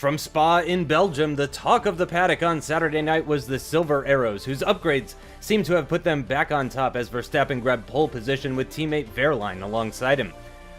From Spa in Belgium, the talk of the paddock on Saturday night was the Silver Arrows, whose upgrades seem to have put them back on top as Verstappen grabbed pole position with teammate Wehrlein alongside him.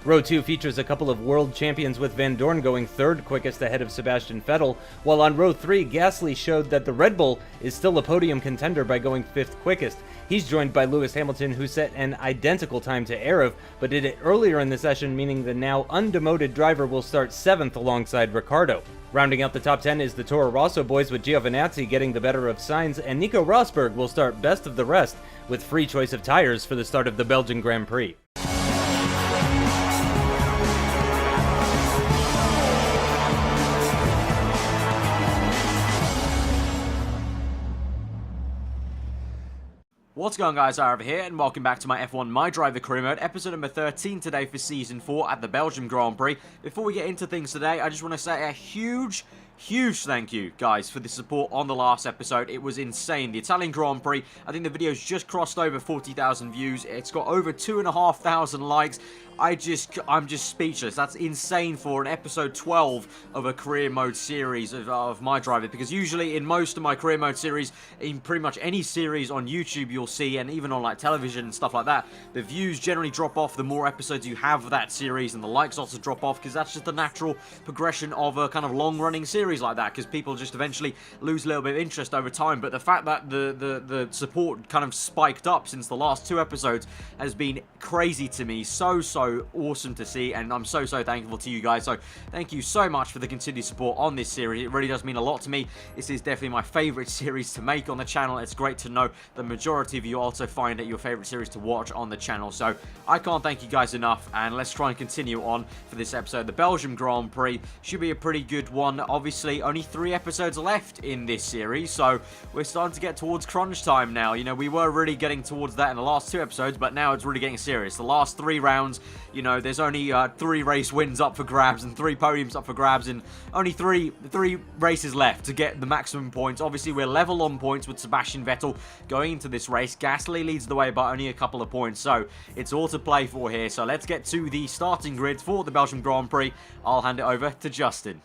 Row 2 features a couple of world champions with Van Dorn going third quickest ahead of Sebastian Vettel, while on Row 3 Gasly showed that the Red Bull is still a podium contender by going fifth quickest. He's joined by Lewis Hamilton, who set an identical time to AIRBORNE, but did it earlier in the session, meaning the now undemoted driver will start 7th alongside Ricciardo. Rounding out the top 10 is the Toro Rosso boys, with Giovinazzi getting the better of Sainz, and Nico Rosberg will start best of the rest with free choice of tires for the start of the Belgian Grand Prix. What's going on, guys? AIRBORNE here, and welcome back to my F1 MyDriver career mode, episode number 13 today for Season 4 at the Belgium Grand Prix. Before we get into things today, I just want to say a huge thank you, guys, for the support on the last episode. It was insane. The Italian Grand Prix, I think the video's just crossed over 40,000 views. It's got over 2,500 likes. I'm just speechless. That's insane for an episode 12 of a career mode series of MyDriver, because usually in most of my career mode series, in pretty much any series on YouTube you'll see, and even on like television and stuff like that, the views generally drop off the more episodes you have of that series, and the likes also drop off, because that's just the natural progression of a kind of long-running series like that, because people just eventually lose a little bit of interest over time. But the fact that the support kind of spiked up since the last 2 episodes has been crazy to me. So awesome to see, and I'm so thankful to you guys. So thank you so much for the continued support on this series. It really does mean a lot to me. This is definitely my favorite series to make on the channel. It's great to know the majority of you also find it your favorite series to watch on the channel. So I can't thank you guys enough, and let's try and continue on for this episode. The Belgium Grand Prix should be a pretty good one. Obviously only 3 episodes left in this series, so we're starting to get towards crunch time now. You know, we were really getting towards that in the last 2 episodes, but now it's really getting serious. The last 3 rounds, you know, there's only 3 race wins up for grabs and 3 podiums up for grabs, and only three races left to get the maximum points. Obviously, we're level on points with Sebastian Vettel going into this race. Gasly leads the way by only a couple of points, so it's all to play for here. So let's get to the starting grid for the Belgium Grand Prix. I'll hand it over to Justin.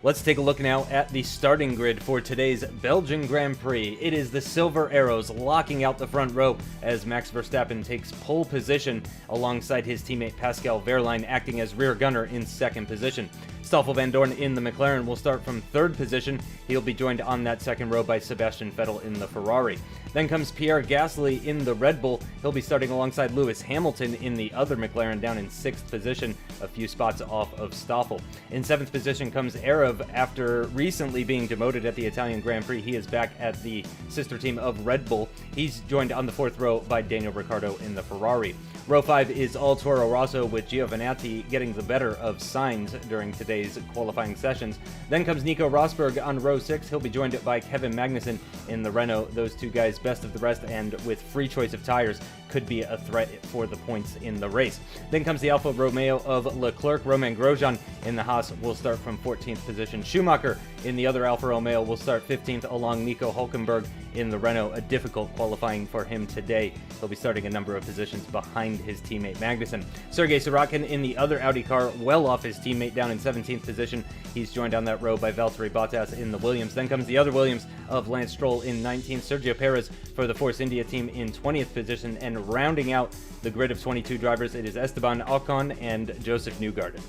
Let's take a look now at the starting grid for today's Belgian Grand Prix. It is the Silver Arrows locking out the front row as Max Verstappen takes pole position alongside his teammate Pascal Wehrlein acting as rear gunner in 2nd position. Stoffel Van Dorn in the McLaren will start from 3rd position. He'll be joined on that 2nd row by Sebastian Vettel in the Ferrari. Then comes Pierre Gasly in the Red Bull. He'll be starting alongside Lewis Hamilton in the other McLaren down in 6th position, a few spots off of Stoffel. In 7th position comes AIRBORNE. After recently being demoted at the Italian Grand Prix, he is back at the sister team of Red Bull. He's joined on the 4th row by Daniel Ricciardo in the Ferrari. Row 5 is all Toro Rosso, with Giovinazzi getting the better of Sainz during today's qualifying sessions. Then comes Nico Rosberg on row 6. He'll be joined by Kevin Magnussen in the Renault. Those 2 guys best of the rest, and with free choice of tires, could be a threat for the points in the race. Then comes the Alfa Romeo of Leclerc. Romain Grosjean in the Haas will start from 14th position. Schumacher in the other Alfa Romeo will start 15th along Nico Hülkenberg in the Renault. A difficult qualifying for him today. He'll be starting a number of positions behind his teammate Magnussen. Sergei Sorokin in the other Audi car, well off his teammate, down in 17th position. He's joined on that row by Valtteri Bottas in the Williams. Then comes the other Williams of Lance Stroll in 19th. Sergio Perez for the Force India team in 20th position. And rounding out the grid of 22 drivers, it is Esteban Ocon and Joseph Newgarden.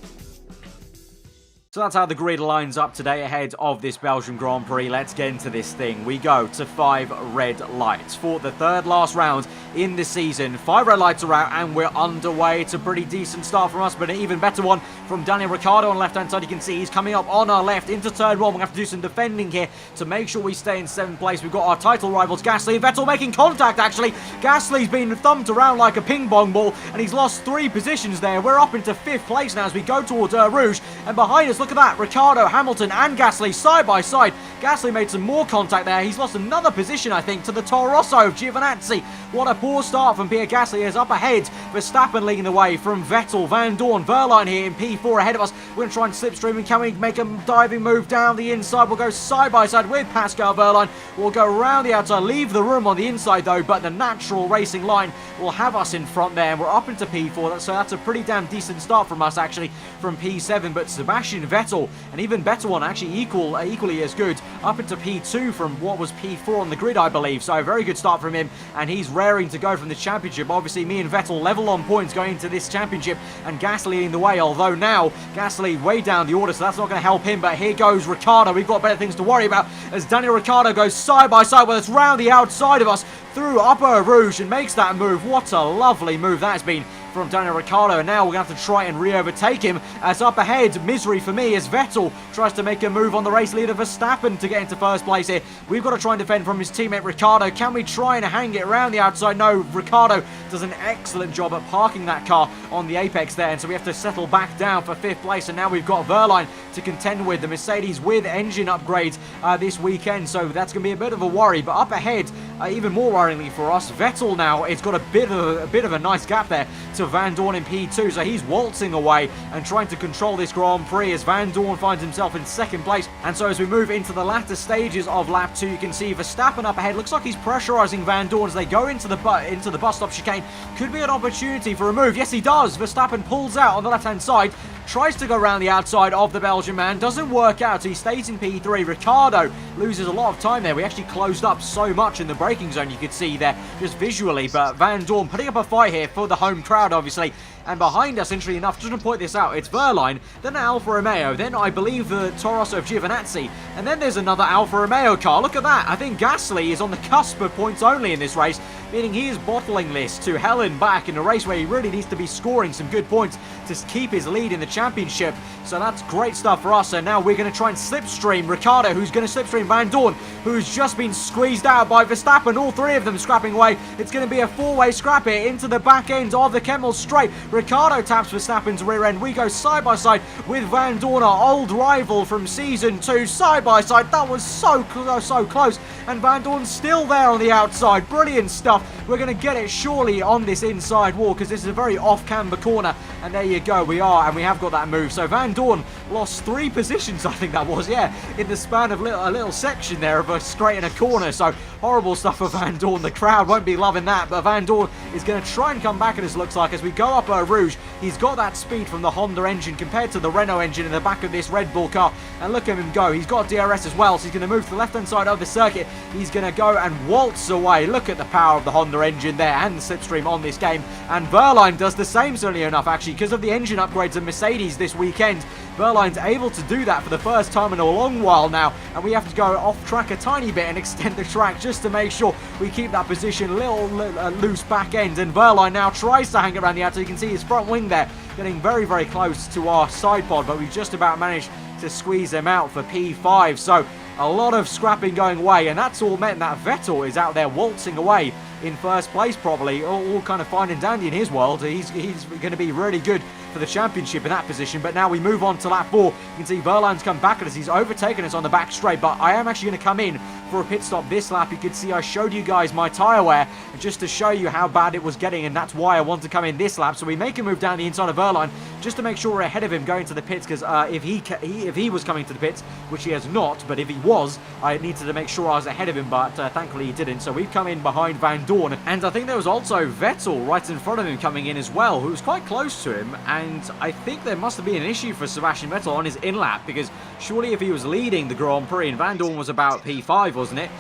So that's how the grid lines up today ahead of this Belgium Grand Prix. Let's get into this thing. We go to 5 red lights for the 3rd last round in the season. 5 red lights are out and we're underway. It's a pretty decent start from us, but an even better one from Daniel Ricciardo on the left-hand side. You can see he's coming up on our left into turn 1. We're going to have to do some defending here to make sure we stay in 7th place. We've got our title rivals, Gasly and Vettel, making contact, actually. Gasly's been thumped around like a ping-pong ball, and he's lost 3 positions there. We're up into 5th place now as we go towards Rouge, and behind us, look at that, Ricciardo, Hamilton and Gasly side by side. Gasly made some more contact there. He's lost another position, I think, to the Toro Rosso of Giovinazzi. What a poor start from Pierre Gasly is up ahead. Verstappen leading the way from Vettel, Van Dorn, Wehrlein here in P4 ahead of us. We're going to try and slipstream, and can we make a diving move down the inside? We'll go side by side with Pascal Wehrlein. We'll go around the outside, leave the room on the inside though, but the natural racing line will have us in front there, and we're up into P4, so that's a pretty damn decent start from us actually from P7, but Sebastian Vettel and even better one actually equally as good, up into P2 from what was P4 on the grid, I believe, so a very good start from him, and he's raring to go from the championship. Obviously me and Vettel level on points going into this championship, and Gasly leading the way, although now Gasly way down the order, so that's not going to help him, but here goes Ricciardo. We've got better things to worry about as Daniel Ricciardo goes side by side with us round the outside of us through Upper Rouge and makes that move. What a lovely move that's been from Daniel Ricciardo, and now we're going to have to try and re-overtake him, as up ahead, misery for me, as Vettel tries to make a move on the race leader Verstappen to get into first place here. We've got to try and defend from his teammate Ricciardo. Can we try and hang it around the outside? No, Ricciardo does an excellent job at parking that car on the apex there, and so we have to settle back down for 5th place, and now we've got Wehrlein to contend with, the Mercedes with engine upgrades this weekend, so that's going to be a bit of a worry. But up ahead, even more worryingly for us, Vettel now, it's got a bit of a nice gap there to Van Dorn in P2, so he's waltzing away and trying to control this Grand Prix as Van Dorn finds himself in 2nd place. And so as we move into the latter stages of lap 2, you can see Verstappen up ahead. Looks like he's pressurizing Van Dorn as they go into the bus stop chicane. Could be an opportunity for a move. Yes, he does. Verstappen pulls out on the left-hand side, tries to go around the outside of the Belgian man, doesn't work out, so he stays in P3. Ricciardo loses a lot of time there. We actually closed up so much in the braking zone, you could see there just visually, but Van Dorn putting up a fight here for the home crowd, obviously. And behind us, interestingly enough, just to point this out, it's Wehrlein, then Alfa Romeo, then I believe the Toro Rosso of Giovinazzi, and then there's another Alfa Romeo car. Look at that. I think Gasly is on the cusp of points only in this race, meaning he is bottling this to hell and back in a race where he really needs to be scoring some good points to keep his lead in the championship. So that's great stuff for us. And now we're going to try and slipstream Ricciardo, who's going to slipstream Van Dorn, who's just been squeezed out by Verstappen. All three of them scrapping away. It's going to be a four-way scrap here into the back end of the Kemmel straight. Ricciardo taps Verstappen's rear end. We go side by side with Van Dorn, our old rival from season 2, side by side. That was so close. And Van Dorn's still there on the outside. Brilliant stuff. We're going to get it surely on this inside wall, because this is a very off-camber corner. And there you go, we are, and we have got that move. So Van Dorn lost 3 positions, I think that was, yeah, in the span of a little section there of a straight in a corner. So horrible stuff for Van Dorn. The crowd won't be loving that, but Van Dorn is going to try and come back, and it looks like, as we go up Rouge. He's got that speed from the Honda engine compared to the Renault engine in the back of this Red Bull car. And look at him go. He's got DRS as well, so he's going to move to the left-hand side of the circuit. He's going to go and waltz away. Look at the power of the Honda engine there and the slipstream on this game. And Wehrlein does the same, certainly enough, actually, because of the engine upgrades of Mercedes this weekend. Wehrlein's able to do that for the first time in a long while now, and we have to go off track a tiny bit and extend the track just to make sure we keep that position, little loose back end. And Wehrlein now tries to hang it around the outside. You can see his front wing there getting very close to our side pod, but we've just about managed to squeeze him out for P5. So a lot of scrapping going away, and that's all meant that Vettel is out there waltzing away in first place, probably all kind of fine and dandy in his world. He's going to be really good for the championship in that position. But now we move on to lap 4. You can see Wehrlein's come back at us. He's overtaken us on the back straight, but I am actually going to come in for a pit stop this lap. You can see I showed you guys my tyre wear just to show you how bad it was getting, and that's why I want to come in this lap. So we make a move down the inside of Wehrlein just to make sure we're ahead of him going to the pits, because if he was coming to the pits, which he has not, but if he was, I needed to make sure I was ahead of him, but thankfully he didn't. So we've come in behind Van Dorn, and I think there was also Vettel right in front of him coming in as well, who was quite close to him, and I think there must have been an issue for Sebastian Vettel on his in-lap, because surely if he was leading the Grand Prix and Van Dorn was about P5, wasn't it?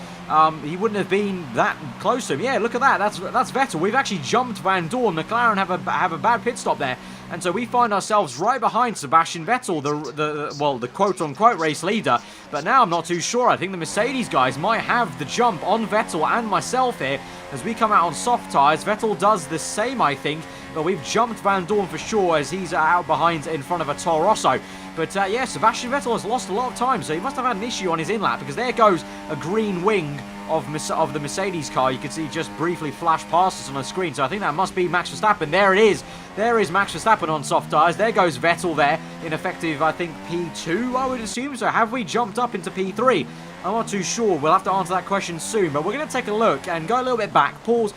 He wouldn't have been that close to him. Yeah, look at that. That's Vettel. We've actually jumped Van Dorn. McLaren have a bad pit stop there, and so we find ourselves right behind Sebastian Vettel, the quote-unquote race leader. But now I'm not too sure. I think the Mercedes guys might have the jump on Vettel and myself here as we come out on soft tyres. Vettel does the same, I think, but we've jumped Van Dorn for sure as he's out behind in front of a Toro Rosso. But yeah, Sebastian Vettel has lost a lot of time, so he must have had an issue on his in-lap, because there goes a green wing of the Mercedes car. You can see just briefly flash past us on the screen, so I think that must be Max Verstappen. There it is. There is Max Verstappen on soft tyres. There goes Vettel there in effective, I think, P2, I would assume. So have we jumped up into P3? I'm not too sure. We'll have to answer that question soon, but we're going to take a look and go a little bit back. Pause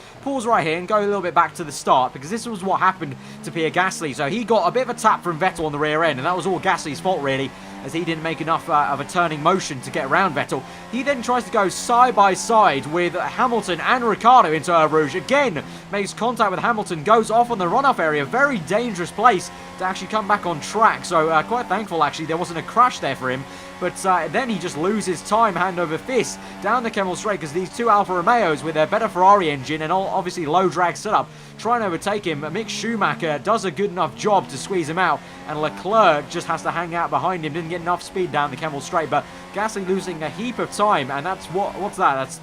right here and go a little bit back to the start, because this was what happened to Pierre Gasly. So he got a bit of a tap from Vettel on the rear end, and that was all Gasly's fault, really, as he didn't make enough of a turning motion to get around Vettel. He then tries to go side by side with Hamilton and Ricciardo into Eau Rouge. Again, makes contact with Hamilton, goes off on the runoff area. Very dangerous place to actually come back on track. So quite thankful, actually, there wasn't a crash there for him. But then he just loses time hand over fist down the Kemmel Straight, because these two Alfa Romeos with their better Ferrari engine and obviously low drag setup trying to overtake him. Mick Schumacher does a good enough job to squeeze him out, and Leclerc just has to hang out behind him. Didn't get enough speed down the Kemmel Straight, but Gasly losing a heap of time, and that's what's that? That's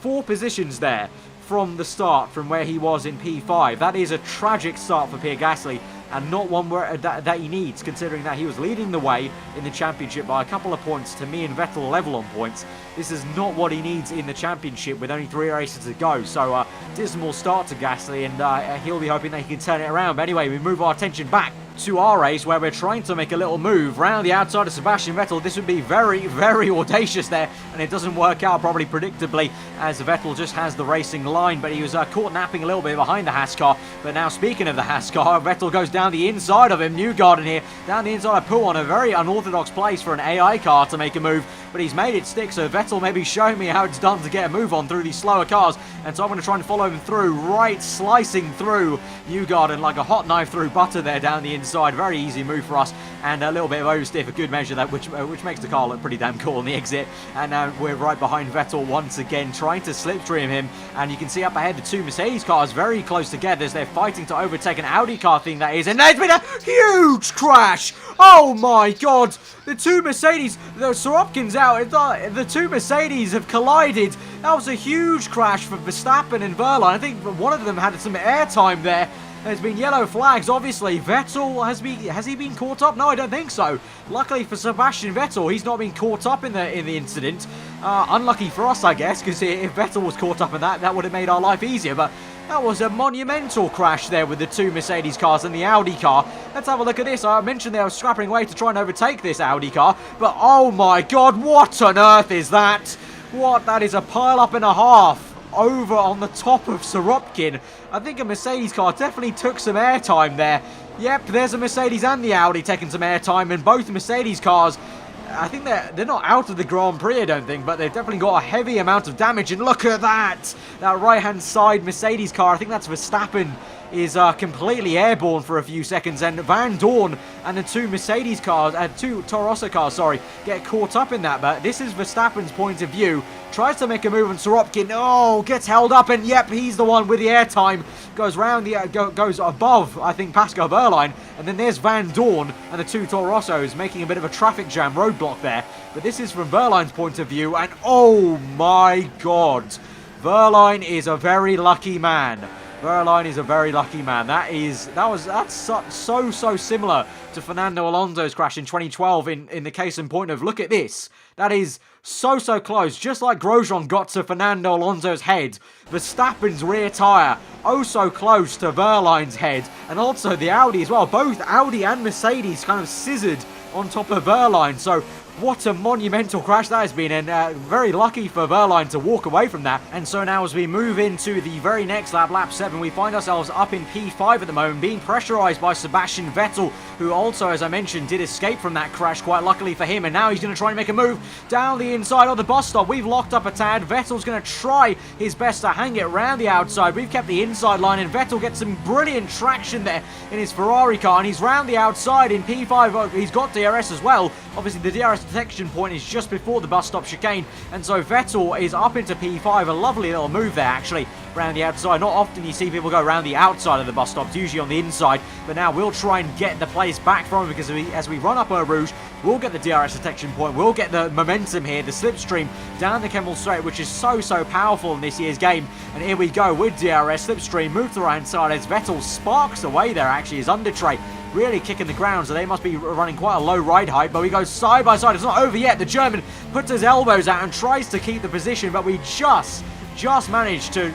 four positions there from the start, from where he was in P5. That is a tragic start for Pierre Gasly, and not one where, that he needs, considering that he was leading the way in the championship by a couple of points to me and Vettel level on points. This is not what he needs in the championship with only 3 races to go. So dismal start to Gasly, and he'll be hoping that he can turn it around. But anyway, we move our attention back to our race, where we're trying to make a little move round the outside of Sebastian Vettel. This would be very, very audacious there, and it doesn't work out probably predictably, as Vettel just has the racing line, but he was caught napping a little bit behind the Haas car. But now, speaking of the Haas car, Vettel goes down the inside of him. Newgarden here, down the inside of Poole, a very unorthodox place for an AI car to make a move, but he's made it stick. So Vettel maybe showing me how it's done to get a move on through these slower cars, and so I'm going to try and follow him through, right slicing through Newgarden like a hot knife through butter there down the inside. Very easy move for us, and a little bit of oversteer for good measure, that which makes the car look pretty damn cool on the exit. And now we're right behind Vettel once again, trying to slipstream him, and you can see up ahead the two Mercedes cars very close together as they're fighting to overtake an Audi car thing, that is, and there's been a huge crash. Oh my god, the two Mercedes, the Sorokin's out, the two Mercedes have collided. That was a huge crash for Verstappen and Verline. I think one of them had some airtime there. There's been yellow flags, obviously. Vettel, has he been caught up? No, I don't think so. Luckily for Sebastian Vettel, he's not been caught up in the incident. Unlucky for us, I guess, because if Vettel was caught up in that would have made our life easier. But that was a monumental crash there with the two Mercedes cars and the Audi car. Let's have a look at this. I mentioned they were scrapping away to try and overtake this Audi car, but oh my god, what on earth is that? What? That is a pile up and a half over on the top of Sorokin. I think a Mercedes car definitely took some airtime there. Yep, there's a Mercedes and the Audi taking some airtime, and both Mercedes cars, I think they're not out of the Grand Prix, I don't think, but they've definitely got a heavy amount of damage. And look at that! That right-hand side Mercedes car, I think that's Verstappen, is completely airborne for a few seconds, and Van Dorn and the two Mercedes cars, two Toro Rosso cars, sorry, get caught up in that. But this is Verstappen's point of view. Tries to make a move on Sorokin. Oh, gets held up, and yep, he's the one with the airtime. Goes round the goes above, I think, Pascal Wehrlein, and then there's Van Dorn and the two Toro Rossos making a bit of a traffic jam roadblock there. But this is from Wehrlein's point of view, and oh my god, Wehrlein is a very lucky man. Wehrlein is a very lucky man. That's so similar to Fernando Alonso's crash in 2012 in the case in point of, look at this. That is so close. Just like Grosjean got to Fernando Alonso's head, Verstappen's rear tyre, oh so close to Wehrlein's head, and also the Audi as well. Both Audi and Mercedes kind of scissored on top of Wehrlein. So what a monumental crash that has been, and very lucky for Wehrlein to walk away from that. And so now as we move into the very next lap, lap 7, we find ourselves up in P5 at the moment, being pressurised by Sebastian Vettel, who also, as I mentioned, did escape from that crash, quite luckily for him. And now he's going to try and make a move down the inside of the bus stop. We've locked up a tad. Vettel's going to try his best to hang it around the outside. We've kept the inside line, and Vettel gets some brilliant traction there in his Ferrari car, and he's round the outside in P5. He's got DRS as well. Obviously, the DRS detection point is just before the bus stop chicane, and so Vettel is up into P5. A lovely little move there, actually, around the outside. Not often you see people go around the outside of the bus stop, it's usually on the inside, but now we'll try and get the place back from him, because as we run up Eau Rouge, we'll get the DRS detection point, we'll get the momentum here, the slipstream down the Kemmel Straight, which is so powerful in this year's game. And here we go with DRS, slipstream, move to the right hand side as Vettel sparks away there, actually, his under tray really kicking the ground, so they must be running quite a low ride height. But we go side by side. It's not over yet. The German puts his elbows out and tries to keep the position, but we just managed to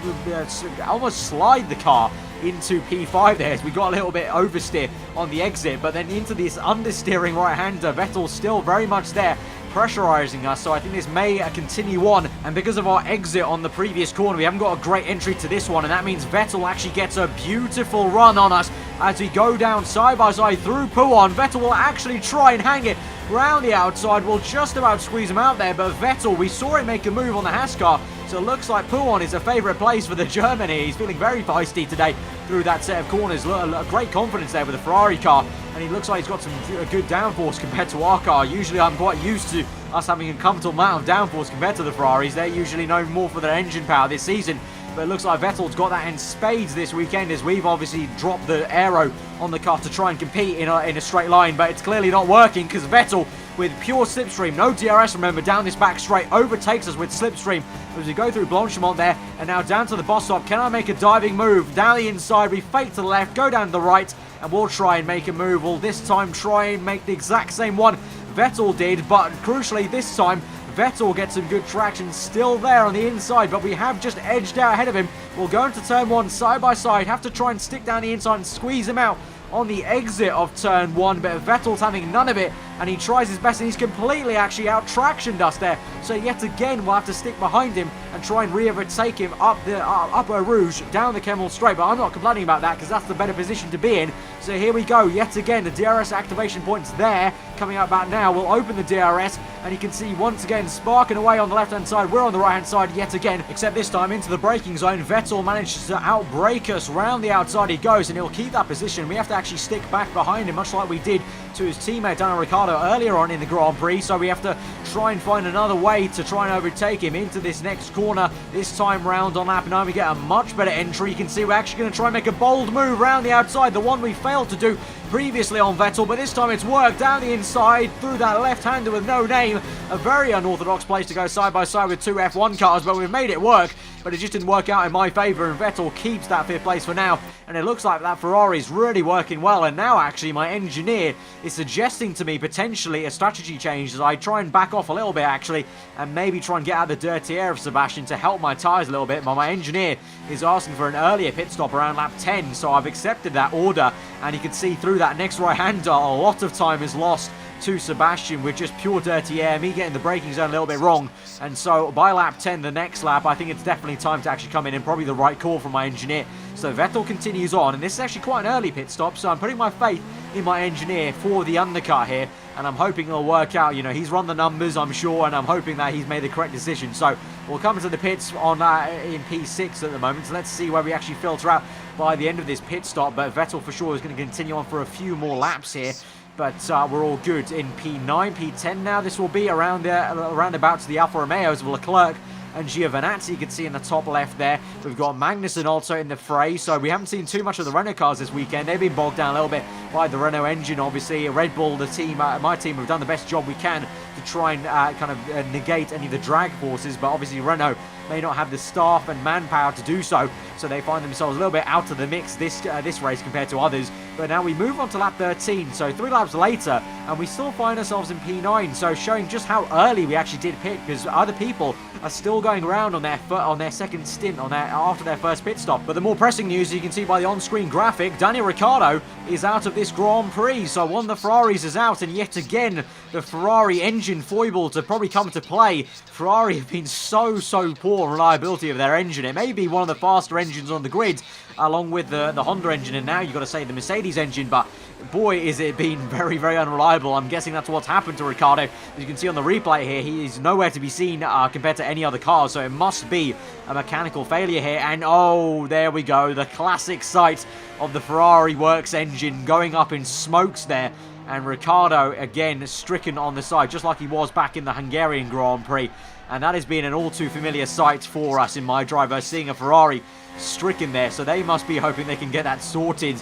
almost slide the car into P5 there, as we got a little bit oversteer on the exit, but then into this understeering right-hander. Vettel still very much there, pressurizing us, so I think this may continue on. And because of our exit on the previous corner, we haven't got a great entry to this one, and that means Vettel actually gets a beautiful run on us as we go down side by side through Puon. Vettel will actually try and hang it round the outside. We'll just about squeeze him out there, but Vettel, we saw him make a move on the Haas car, so it looks like Puon is a favourite place for the German here. He's feeling very feisty today through that set of corners. Great confidence there with the Ferrari car, and he looks like he's got some good downforce compared to our car. Usually I'm quite used to us having a comfortable amount of downforce compared to the Ferraris. They're usually known more for their engine power this season, but it looks like Vettel's got that in spades this weekend, as we've obviously dropped the aero on the car to try and compete in a straight line, but it's clearly not working because Vettel, with pure slipstream, no DRS, remember, down this back straight, overtakes us with slipstream as we go through Blanchimont there, and now down to the boss stop. Can I make a diving move down the inside? We fake to the left, go down to the right, and we'll try and make a move. We'll this time try and make the exact same one Vettel did, but crucially this time Vettel gets some good traction still there on the inside, but we have just edged out ahead of him. We'll go into turn one side by side, have to try and stick down the inside and squeeze him out on the exit of turn one, but Vettel's having none of it, and he tries his best, and he's completely actually out-tractioned us there. So yet again, we'll have to stick behind him and try and re-overtake him up the Upper Rouge, down the Kemmel Straight, but I'm not complaining about that because that's the better position to be in. So here we go, yet again, the DRS activation point's there, coming out about now. We'll open the DRS, and you can see once again sparking away on the left-hand side. We're on the right-hand side yet again, except this time into the braking zone. Vettel manages to outbrake us. Round the outside he goes, and he'll keep that position. We have to actually stick back behind him, much like we did to his teammate Daniel Ricciardo earlier on in the Grand Prix, so we have to try and find another way to try and overtake him into this next corner. This time round on lap 9 we get a much better entry. You can see we're actually going to try and make a bold move round the outside, the one we failed to do previously on Vettel, but this time it's worked down the inside through that left-hander with no name. A very unorthodox place to go side by side with two F1 cars, but we've made it work, but it just didn't work out in my favour, and Vettel keeps that 5th place for now, and it looks like that Ferrari's really working well. And now actually my engineer is suggesting to me potentially a strategy change as I try and back off a little bit actually, and maybe try and get out the dirty air of Sebastian to help my tyres a little bit, but my engineer is asking for an earlier pit stop around lap 10, so I've accepted that order, and you can see through that next right-hander a lot of time is lost to Sebastian with just pure dirty air, me getting the braking zone a little bit wrong. And so by lap 10, the next lap, I think it's definitely time to actually come in, and probably the right call from my engineer. So Vettel continues on, and this is actually quite an early pit stop, so I'm putting my faith in my engineer for the undercut here, and I'm hoping it'll work out. You know, he's run the numbers, I'm sure, and I'm hoping that he's made the correct decision. So we'll come to the pits on in P6 at the moment, so let's see where we actually filter out by the end of this pit stop. But Vettel for sure is going to continue on for a few more laps here. But we're all good in P9, P10 now. This will be around about to the Alfa Romeos of Leclerc and Giovinazzi. You can see in the top left there. We've got Magnussen also in the fray. So we haven't seen too much of the Renault cars this weekend. They've been bogged down a little bit by the Renault engine, obviously. Red Bull, the team, my team, have done the best job we can to try and kind of negate any of the drag forces. But obviously Renault may not have the staff and manpower to do so. So they find themselves a little bit out of the mix this race compared to others. But now we move on to lap 13, so 3 laps later, and we still find ourselves in P9, so showing just how early we actually did pit, because other people are still going around on their second stint after their first pit stop. But the more pressing news, you can see by the on-screen graphic, Daniel Ricciardo is out of this Grand Prix, so one of the Ferraris is out, and yet again, the Ferrari engine foible to probably come to play. Ferrari have been so poor reliability of their engine. It may be one of the faster engines on the grid, along with the Honda engine, and now you've got to say the Mercedes engine, but boy is it been very unreliable. I'm guessing that's what's happened to Ricciardo. As you can see on the replay here, he is nowhere to be seen compared to any other car, so it must be a mechanical failure here. And oh, there we go, the classic sight of the Ferrari Works engine going up in smokes there, and Ricciardo again stricken on the side, just like he was back in the Hungarian Grand Prix. And that has been an all too familiar sight for us in MyDriver, seeing a Ferrari stricken there. So they must be hoping they can get that sorted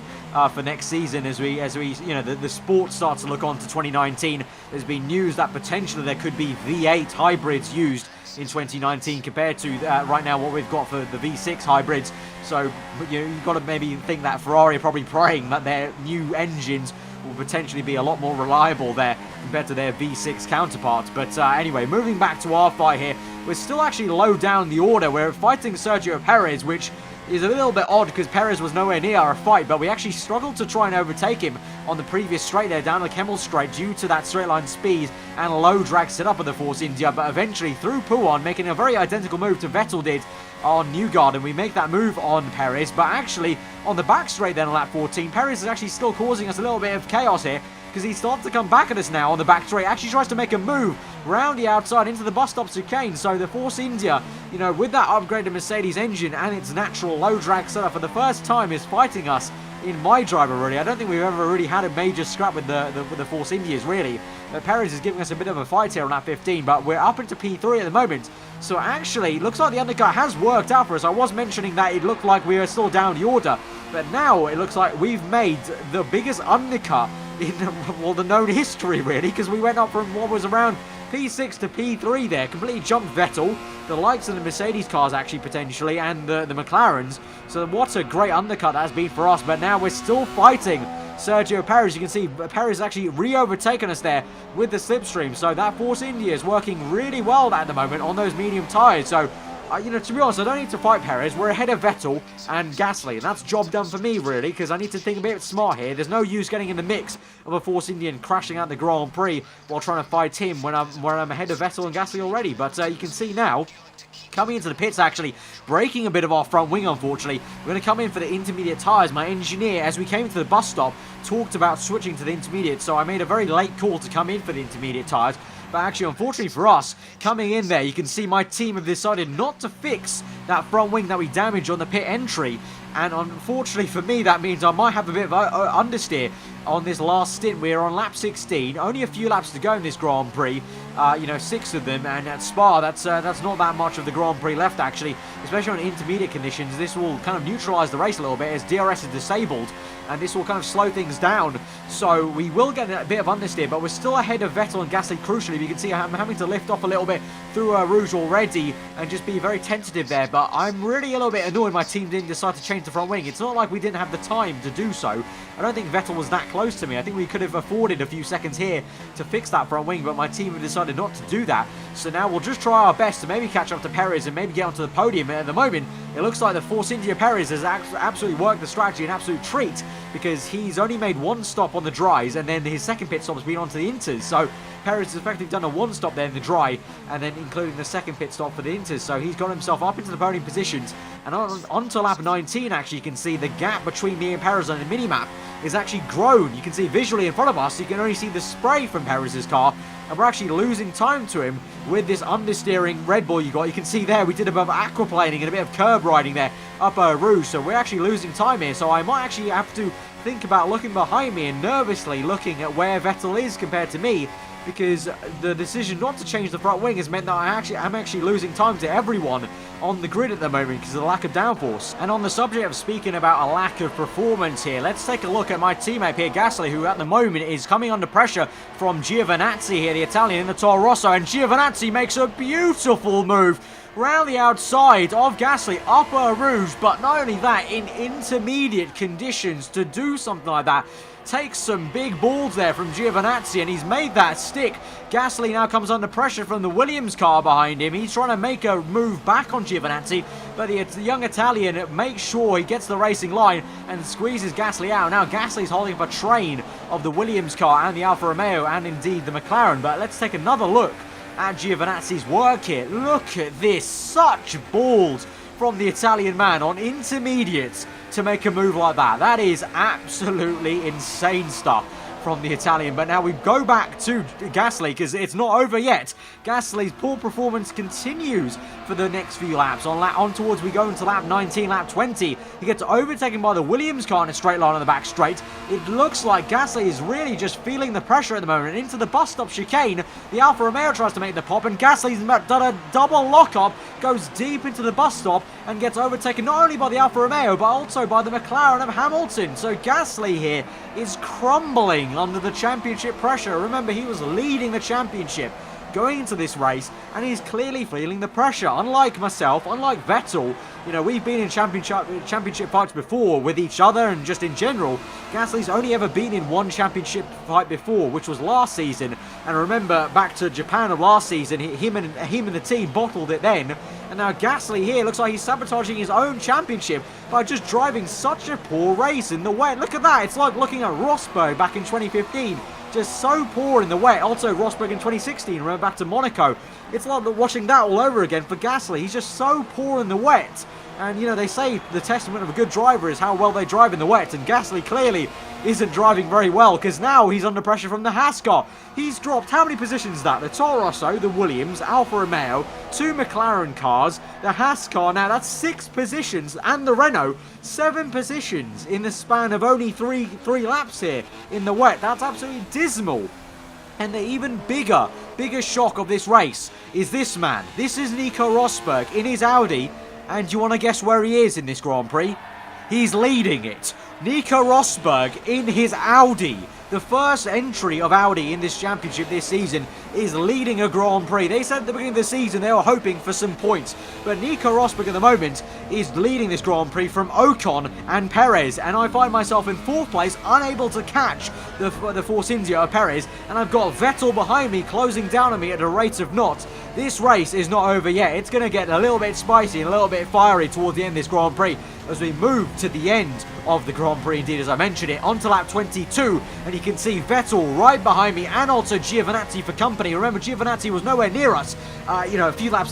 for next season as we you know, the sport starts to look on to 2019. There's been news that potentially there could be V8 hybrids used in 2019 compared to right now what we've got for the V6 hybrids. So you've got to maybe think that Ferrari are probably praying that their new engines will potentially be a lot more reliable there compared to their V6 counterparts. But anyway, moving back to our fight here, we're still actually low down the order. We're fighting Sergio Perez, which is a little bit odd because Perez was nowhere near our fight, but we actually struggled to try and overtake him on the previous straight there down the Kemmel straight due to that straight line speed and low drag setup of the Force India, but eventually through Puon, making a very identical move to Vettel did on Newgarden. We make that move on Perez, but actually on the back straight then on lap 14, Perez is actually still causing us a little bit of chaos here, because he starts to come back at us now on the back straight. Actually tries to make a move round the outside into the bus stop chicane. So the Force India, you know, with that upgraded Mercedes engine and its natural low drag setup for the first time is fighting us in MyDriver, really. I don't think we've ever really had a major scrap with the Force Indias, really. Perez is giving us a bit of a fight here on lap 15, but we're up into P3 at the moment. So actually, looks like the undercut has worked out for us. I was mentioning that it looked like we were still down the order, but now it looks like we've made the biggest undercut in, well, the known history, really, because we went up from what was around P6 to P3 there, completely jumped Vettel, the likes of the Mercedes cars actually potentially, and the McLarens. So what a great undercut that has been for us, but now we're still fighting Sergio Perez. You can see Perez actually re-overtaken us there with the slipstream, so that Force India is working really well at the moment on those medium tyres. So you know, to be honest, I don't need to fight Perez. We're ahead of Vettel and Gasly, and that's job done for me, really, because I need to think a bit smart here. There's no use getting in the mix of a Force Indian crashing out the Grand Prix while trying to fight him when I'm ahead of Vettel and Gasly already. But you can see now, coming into the pits, actually, breaking a bit of our front wing, unfortunately. We're going to come in for the intermediate tyres. My engineer, as we came to the bus stop, talked about switching to the intermediate, so I made a very late call to come in for the intermediate tyres. But actually, unfortunately for us, coming in there, you can see my team have decided not to fix that front wing that we damaged on the pit entry. And unfortunately for me, that means I might have a bit of understeer on this last stint. We're on lap 16, only a few laps to go in this Grand Prix. You know, 6 of them, and at Spa, that's not that much of the Grand Prix left, actually, especially on intermediate conditions. This will kind of neutralise the race a little bit as DRS is disabled, and this will kind of slow things down. So we will get a bit of understeer, but we're still ahead of Vettel and Gasly, crucially. You can see I'm having to lift off a little bit through Rouge already and just be very tentative there, but I'm really a little bit annoyed my team didn't decide to change the front wing. It's not like we didn't have the time to do so. I don't think Vettel was that close to me. I think we could have afforded a few seconds here to fix that front wing, but my team have decided not to do that. So now we'll just try our best to maybe catch up to Perez and maybe get onto the podium. At the moment, it looks like the Force India Perez has absolutely worked the strategy, an absolute treat, because he's only made one stop on the dries, and then his second pit stop has been onto the inters. So Perez has effectively done a one stop there in the dry, and then including the second pit stop for the inters. So he's got himself up into the podium positions, and onto lap 19, actually, you can see the gap between me and Perez on the minimap is actually grown. You can see visually in front of us, you can only see the spray from Perez's car, and we're actually losing time to him with this understeering Red Bull you got. You can see there we did a bit of aquaplaning and a bit of curb riding there up Rouge, so we're actually losing time here. So I might actually have to think about looking behind me and nervously looking at where Vettel is compared to me, because the decision not to change the front wing has meant that I'm actually losing time to everyone on the grid at the moment because of the lack of downforce. And on the subject of speaking about a lack of performance here, let's take a look at my teammate Pierre Gasly, who at the moment is coming under pressure from Giovinazzi here, the Italian in the Toro Rosso, and Giovinazzi makes a beautiful move round the outside of Gasly, upper Rouge, but not only that, in intermediate conditions to do something like that takes some big balls there from Giovinazzi, and he's made that stick. Gasly now comes under pressure from the Williams car behind him. He's trying to make a move back on Giovinazzi, but the young Italian makes sure he gets the racing line and squeezes Gasly out. Now Gasly's holding up a train of the Williams car and the Alfa Romeo and indeed the McLaren, but let's take another look at Giovinazzi's work here. Look at this, such balls from the Italian man on intermediates to make a move like that. That is absolutely insane stuff from the Italian. But now we go back to Gasly because it's not over yet. Gasly's poor performance continues for the next few laps. On towards we go into lap 19, lap 20. He gets overtaken by the Williams car in a straight line on the back straight. It looks like Gasly is really just feeling the pressure at the moment. Into the bus stop chicane, the Alfa Romeo tries to make the pop, and Gasly's done a double lock-up, goes deep into the bus stop, and gets overtaken not only by the Alfa Romeo, but also by the McLaren of Hamilton. So Gasly here is crumbling under the championship pressure. Remember, he was leading the championship going into this race, and he's clearly feeling the pressure. Unlike myself, unlike Vettel, you know, we've been in championship fights before with each other and just in general. Gasly's only ever been in one championship fight before, which was last season. And remember, back to Japan of last season, him and the team bottled it then. And now Gasly here looks like he's sabotaging his own championship by just driving such a poor race in the wet. Look at that. It's like looking at Rosberg back in 2015. Just so poor in the wet. Also Rosberg in 2016, remember, back to Monaco. It's like watching that all over again for Gasly. He's just so poor in the wet. And, you know, they say the testament of a good driver is how well they drive in the wet. And Gasly clearly isn't driving very well, because now he's under pressure from the Haas car. He's dropped, how many positions is that? The Toro Rosso, the Williams, Alfa Romeo, 2 McLaren cars, the Haas car. Now that's 6 positions, and the Renault, 7 positions in the span of only three laps here in the wet. That's absolutely dismal. And the even bigger shock of this race is this man. This is Nico Rosberg in his Audi. And you want to guess where he is in this Grand Prix? He's leading it. Nico Rosberg in his Audi. The first entry of Audi in this championship this season is leading a Grand Prix. They said at the beginning of the season they were hoping for some points. But Nico Rosberg at the moment is leading this Grand Prix from Ocon and Perez. And I find myself in 4th place, unable to catch the Force India of Perez. And I've got Vettel behind me, closing down on me at a rate of knots. This race is not over yet. It's going to get a little bit spicy and a little bit fiery towards the end of this Grand Prix as we move to the end of the Grand Prix, indeed, as I mentioned it, onto lap 22, and you can see Vettel right behind me, and also Giovinazzi for company. Remember, Giovinazzi was nowhere near us, you know, a few laps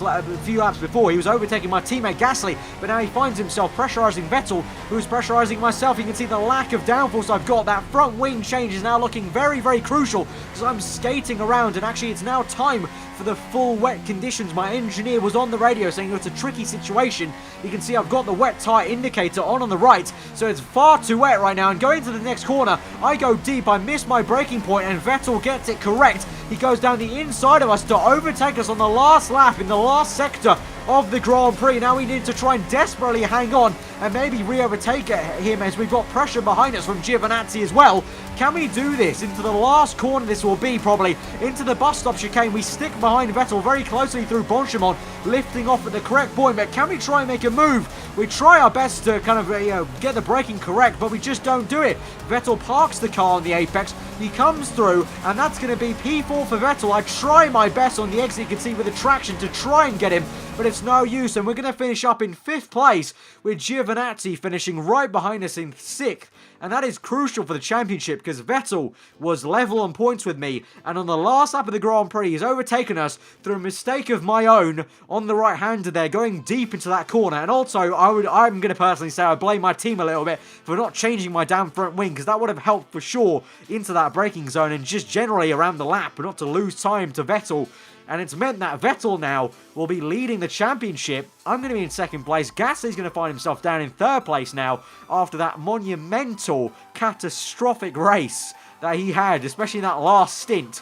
before. He was overtaking my teammate Gasly, but now he finds himself pressurizing Vettel, who's pressurizing myself. You can see the lack of downforce I've got. That front wing change is now looking very, very crucial, because I'm skating around, and actually it's now time for the full wet conditions. My engineer was on the radio saying it's a tricky situation. You can see I've got the wet tyre indicator on the right, so it's far too wet right now. And going to the next corner, I go deep, I miss my braking point, and Vettel gets it correct. He goes down the inside of us to overtake us on the last lap in the last sector of the Grand Prix. Now we need to try and desperately hang on and maybe re-overtake him, as we've got pressure behind us from Giovinazzi as well. Can we do this? Into the last corner this will be, probably. Into the bus stop chicane. We stick behind Vettel very closely through Bonchemont, lifting off at the correct point. But can we try and make a move? We try our best to kind of get the braking correct, but we just don't do it. Vettel parks the car on the apex. He comes through, and that's going to be P4 for Vettel. I try my best on the exit, you can see, with the traction to try and get him, but it's no use. And we're going to finish up in 5th place, with Giovinazzi finishing right behind us in 6th. And that is crucial for the championship, because Vettel was level on points with me, and on the last lap of the Grand Prix, he's overtaken us through a mistake of my own on the right-hander there, going deep into that corner. And also, I'm going to personally say I blame my team a little bit for not changing my damn front wing, because that would have helped for sure into that braking zone and just generally around the lap, but not to lose time to Vettel. And it's meant that Vettel now will be leading the championship. I'm going to be in 2nd place. Gasly's going to find himself down in 3rd place now after that monumental, catastrophic race that he had, especially in that last stint.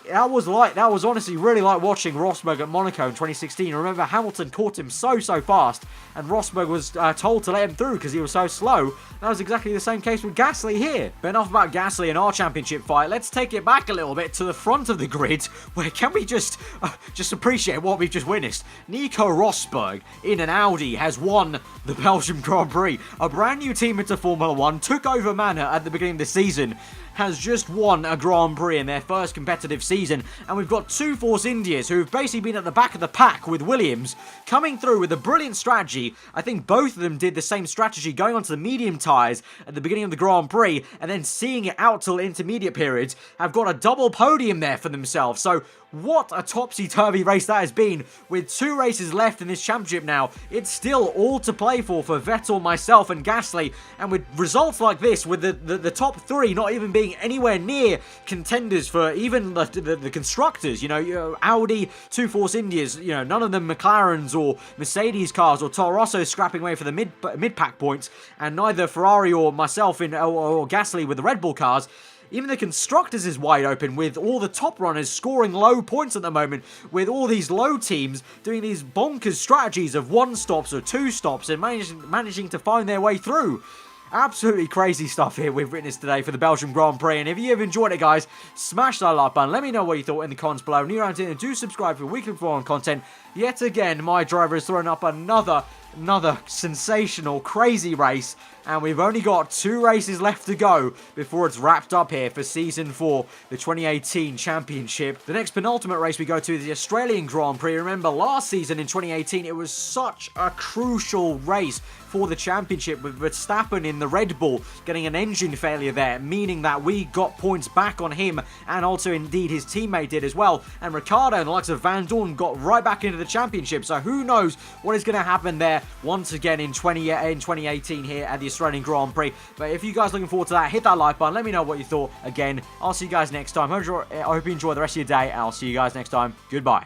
That was honestly really like watching Rosberg at Monaco in 2016. Remember, Hamilton caught him so fast, and Rosberg was told to let him through because he was so slow. That was exactly the same case with Gasly here. But enough about Gasly and our championship fight. Let's take it back a little bit to the front of the grid, where can we just appreciate what we've just witnessed. Nico Rosberg in an Audi has won the Belgium Grand Prix. A brand new team into Formula 1, took over Manor at the beginning of the season, has just won a Grand Prix in their first competitive season, and we've got 2 Force Indias who've basically been at the back of the pack with Williams coming through with a brilliant strategy. I think both of them did the same strategy, going onto the medium tyres at the beginning of the Grand Prix and then seeing it out till intermediate periods. Have got a double podium there for themselves. So what a topsy-turvy race that has been. With 2 races left in this championship now, it's still all to play for Vettel, myself, and Gasly. And with results like this, with the top 3 not even being anywhere near contenders for even the constructors, you know, Audi, 2 Force Indias, you know, none of them McLarens or Mercedes cars or Toro Rosso scrapping away for the mid-pack points, and neither Ferrari or myself or Gasly with the Red Bull cars. Even the constructors is wide open, with all the top runners scoring low points at the moment, with all these low teams doing these bonkers strategies of 1 stops or 2 stops and managing to find their way through. Absolutely crazy stuff here we've witnessed today for the Belgium Grand Prix. And if you have enjoyed it, guys, smash that like button. Let me know what you thought in the comments below. And you're around here, and do subscribe for weekly F1 content. Yet again, MyDriver has thrown up another sensational, crazy race. and we've only got 2 races left to go before it's wrapped up here for Season 4, the 2018 Championship. The next penultimate race we go to is the Australian Grand Prix. Remember, last season in 2018, it was such a crucial race for the championship, with Verstappen in the Red Bull getting an engine failure there, meaning that we got points back on him, and also indeed his teammate did as well. And Ricciardo and the likes of Van Dorn got right back into the championship, so who knows what is going to happen there once again in 2018 here at the Australian Grand Prix. But if you guys are looking forward to that, hit that like button, let me know what you thought. Again, I'll see you guys next time. I hope you enjoy the rest of your day, and I'll see you guys next time. Goodbye.